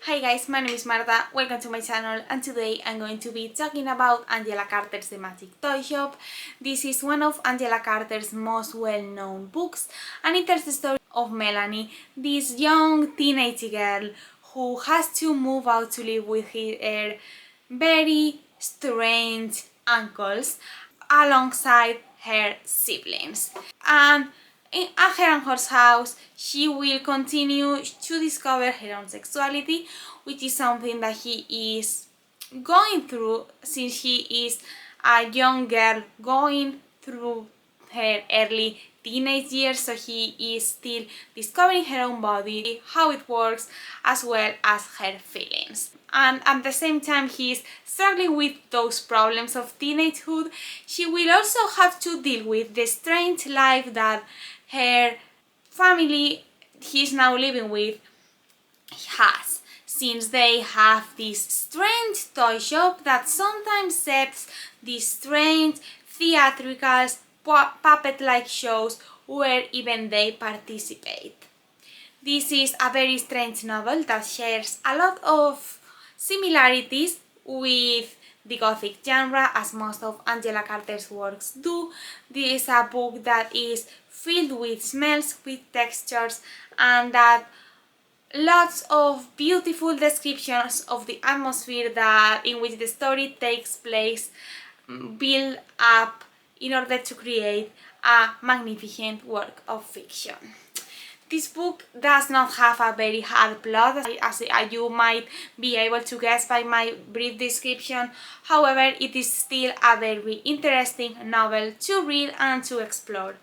Hi guys, my name is Marta, welcome to my channel, and today I'm going to be talking about Angela Carter's The Magic Toy Shop. This is one of Angela Carter's most well-known books, and it tells the story of Melanie, this young teenage girl who has to move out to live with her very strange uncles alongside her siblings. And at her uncle's house, she will continue to discover her own sexuality, which is something that he is going through since she is a young girl going through her early teenage years, so he is still discovering her own body, how it works, as well as her feelings. And at the same time he is struggling with those problems of teenagehood, she will also have to deal with the strange life that her family he's now living with has, since they have this strange toy shop that sometimes sets these strange theatrical puppet-like shows where even they participate. This is a very strange novel that shares a lot of similarities with the Gothic genre, as most of Angela Carter's works do. This is a book that is filled with smells, with textures, and that lots of beautiful descriptions of the atmosphere that in which the story takes place build up in order to create a magnificent work of fiction. This book does not have a very hard plot, as you might be able to guess by my brief description. However, it is still a very interesting novel to read and to explore.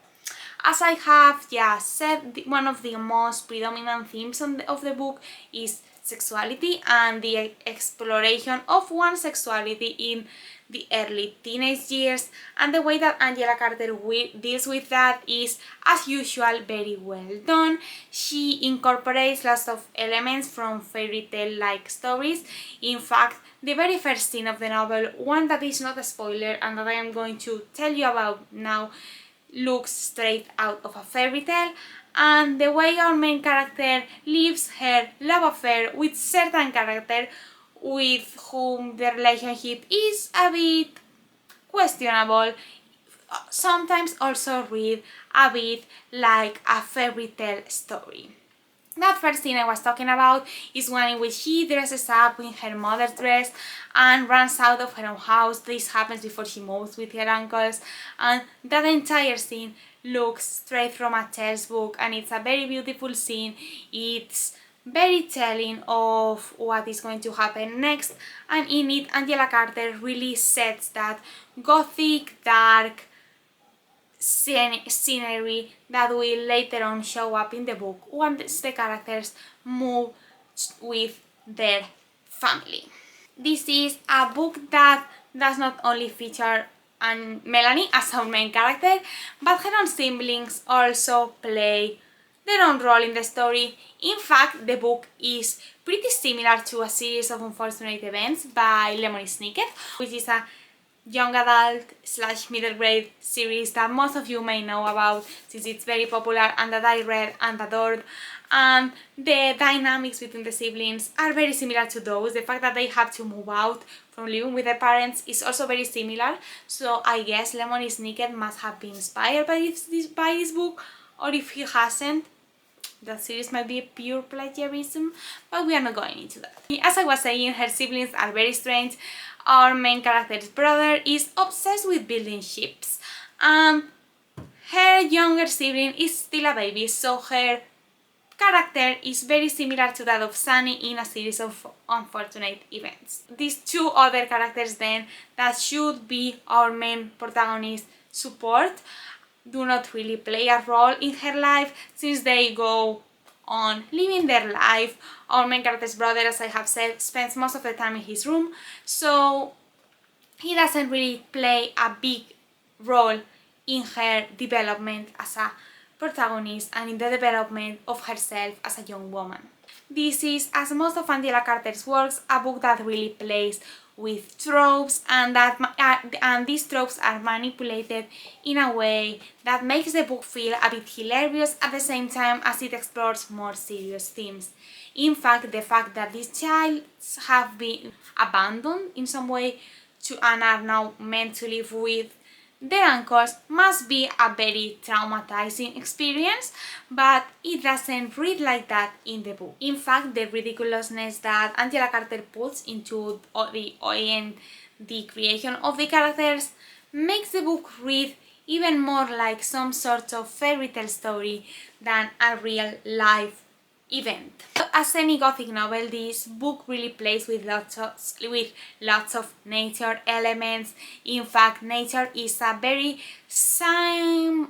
As I have said, one of the most predominant themes of the book is sexuality and the exploration of one's sexuality in the early teenage years, and the way that Angela Carter deals with that is, as usual, very well done. She incorporates lots of elements from fairy tale like stories. In fact, the very first scene of the novel, one that is not a spoiler and that I am going to tell you about now, looks straight out of a fairy tale, and the way our main character lives her love affair with certain character with whom the relationship is a bit questionable, sometimes also read a bit like a fairy tale story. That first scene I was talking about is one in which she dresses up in her mother's dress and runs out of her own house. This happens before she moves with her uncles, and that entire scene looks straight from a tales book, and it's a very beautiful scene. It's very telling of what is going to happen next, and in it Angela Carter really sets that gothic, dark scenery that will later on show up in the book once the characters move with their family. This is a book that does not only feature Melanie as our main character, but her own siblings also play their own role in the story. In fact, the book is pretty similar to A Series of Unfortunate Events by Lemony Snicket, which is a young adult / middle grade series that most of you may know about since it's very popular and that I read and adored. And the dynamics between the siblings are very similar to those. The fact that they have to move out from living with their parents is also very similar, so I guess Lemony Snicket must have been inspired by this book, or if he hasn't, that series might be a pure plagiarism, but we are not going into that. As I was saying, her siblings are very strange. Our main character's brother is obsessed with building ships, and her younger sibling is still a baby, so her character is very similar to that of Sunny in A Series of Unfortunate Events. These two other characters then that should be our main protagonist support do not really play a role in her life, since they go on living their life. Our main character's brother, as I have said, spends most of the time in his room, so he doesn't really play a big role in her development as a protagonist and in the development of herself as a young woman. This is, as most of Angela Carter's works, a book that really plays with tropes, and these tropes are manipulated in a way that makes the book feel a bit hilarious at the same time as it explores more serious themes. In fact, the fact that these child have been abandoned in some way and are now meant to live with their uncles must be a very traumatizing experience, but it doesn't read like that in the book. In fact, the ridiculousness that Angela Carter puts into the creation of the characters makes the book read even more like some sort of fairy tale story than a real life event. As any gothic novel, this book really plays with lots of nature elements. In fact, nature is a very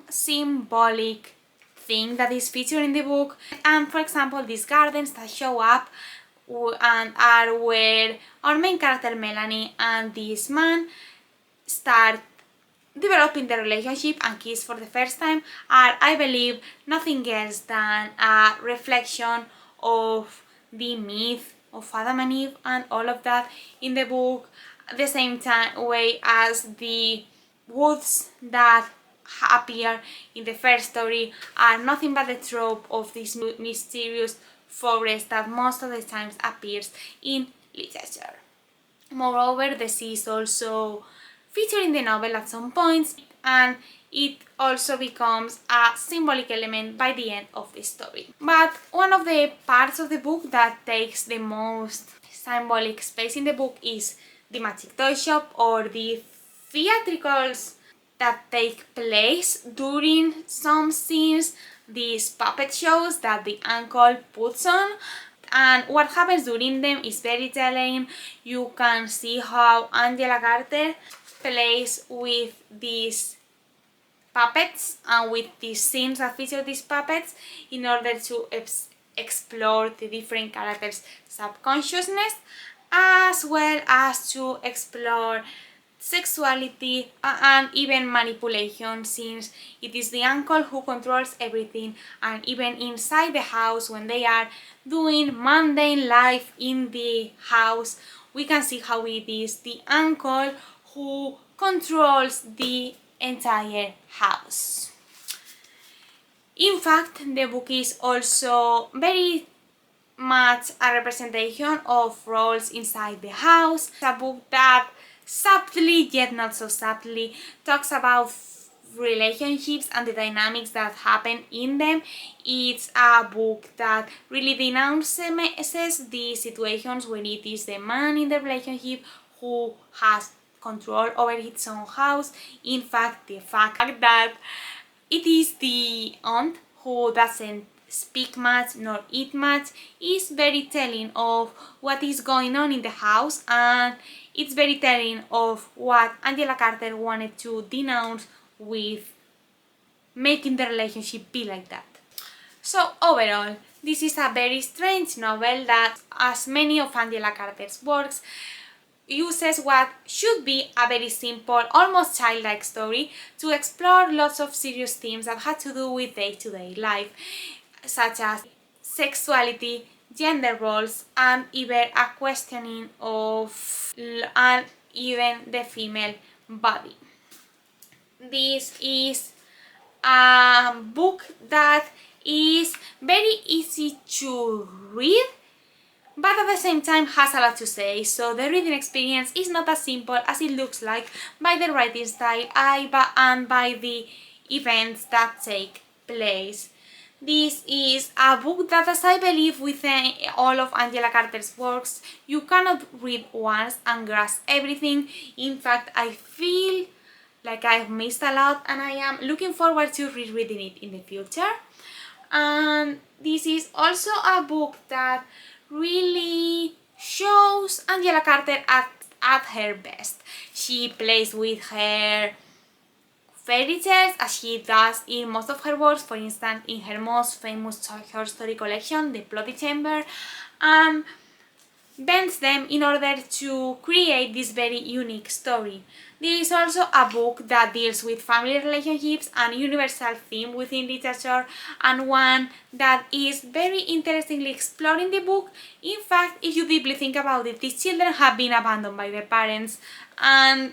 symbolic thing that is featured in the book. And for example, these gardens that show up and are where our main character Melanie and this man start developing the relationship and kiss for the first time are, I believe, nothing else than a reflection of the myth of Adam and Eve and all of that in the book, the same way as the woods that appear in the first story are nothing but the trope of this mysterious forest that most of the times appears in literature. Moreover, the sea is also featured in the novel at some points, and it also becomes a symbolic element by the end of the story. But one of the parts of the book that takes the most symbolic space in the book is the magic toy shop, or the theatricals that take place during some scenes, these puppet shows that the uncle puts on. And what happens during them is very telling. You can see how Angela Carter plays with these puppets and with these scenes that feature these puppets in order to explore the different characters' subconsciousness, as well as to explore sexuality and even manipulation, since it is the uncle who controls everything. And even inside the house, when they are doing mundane life in the house, we can see how it is the uncle who controls the entire house. In fact, the book is also very much a representation of roles inside the house. It's a book that subtly, yet not so subtly, talks about relationships and the dynamics that happen in them. It's a book that really denounces the situations when it is the man in the relationship who has control over his own house. In fact, the fact that it is the aunt who doesn't speak much nor eat much is very telling of what is going on in the house, and it's very telling of what Angela Carter wanted to denounce with making the relationship be like that. So overall, this is a very strange novel that, as many of Angela Carter's works, uses what should be a very simple, almost childlike story to explore lots of serious themes that had to do with day-to-day life, such as sexuality, gender roles, and even a questioning of and even the female body. This is a book that is very easy to read, but at the same time has a lot to say, so the reading experience is not as simple as it looks like by the writing style and by the events that take place. This is a book that, as I believe within all of Angela Carter's works, you cannot read once and grasp everything. In fact, I feel like I've missed a lot, and I am looking forward to rereading it in the future. And this is also a book that really shows Angela Carter at her best. She plays with her fairy tales as she does in most of her works, for instance in her most famous short story collection, The Bloody Chamber, and bends them in order to create this very unique story. This is also a book that deals with family relationships, and universal theme within literature, and one that is very interestingly explored in the book. In fact, if you deeply think about it, these children have been abandoned by their parents, and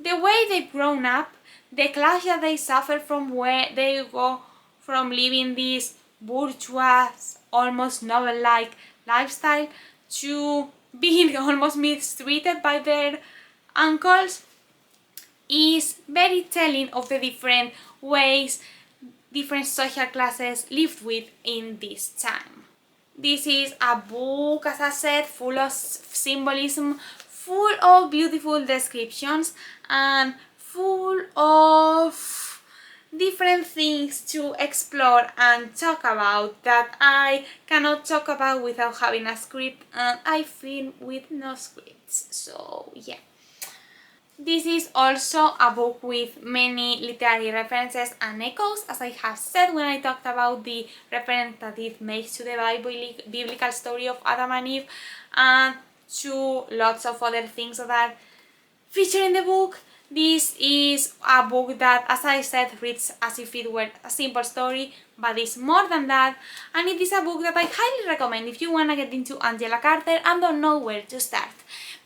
the way they've grown up, the clash that they suffer from where they go from living this bourgeois almost novel-like lifestyle to being almost mistreated by their uncles is very telling of the different ways different social classes lived with in this time. This is a book, as I said, full of symbolism, full of beautiful descriptions, and full of different things to explore and talk about that I cannot talk about without having a script, and I film with no scripts, so yeah. This is also a book with many literary references and echoes, as I have said when I talked about the reference that it makes to the biblical story of Adam and Eve, and to lots of other things that are featured in the book. This is a book that, as I said, reads as if it were a simple story, but it's more than that, and it is a book that I highly recommend if you want to get into Angela Carter and don't know where to start.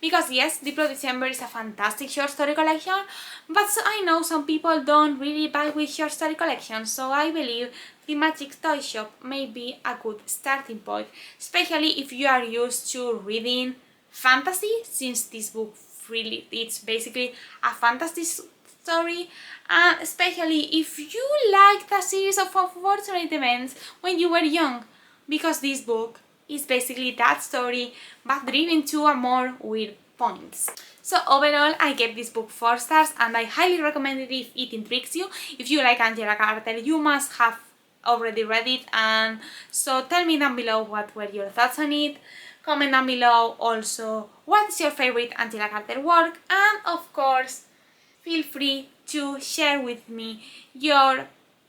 Because yes, Diplo December is a fantastic short story collection, but I know some people don't really buy with short story collections, so I believe the Magic Toy Shop may be a good starting point, especially if you are used to reading fantasy, since this book really, it's basically a fantasy story, and especially if you liked a series of unfortunate events when you were young, because this book is basically that story but driven to a more weird points. So overall, I gave this book 4 stars, and I highly recommend it if it intrigues you. If you like Angela Carter, you must have already read it, and so tell me down below what were your thoughts on it. Comment down below also what's your favorite Angela Carter work, and of course feel free to share with me your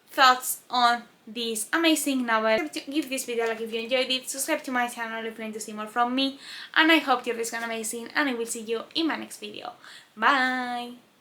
thoughts on this amazing novel. Give this video a like if you enjoyed it, subscribe to my channel if you want to see more from me, and I hope your day is going amazing, and I will see you in my next video. Bye!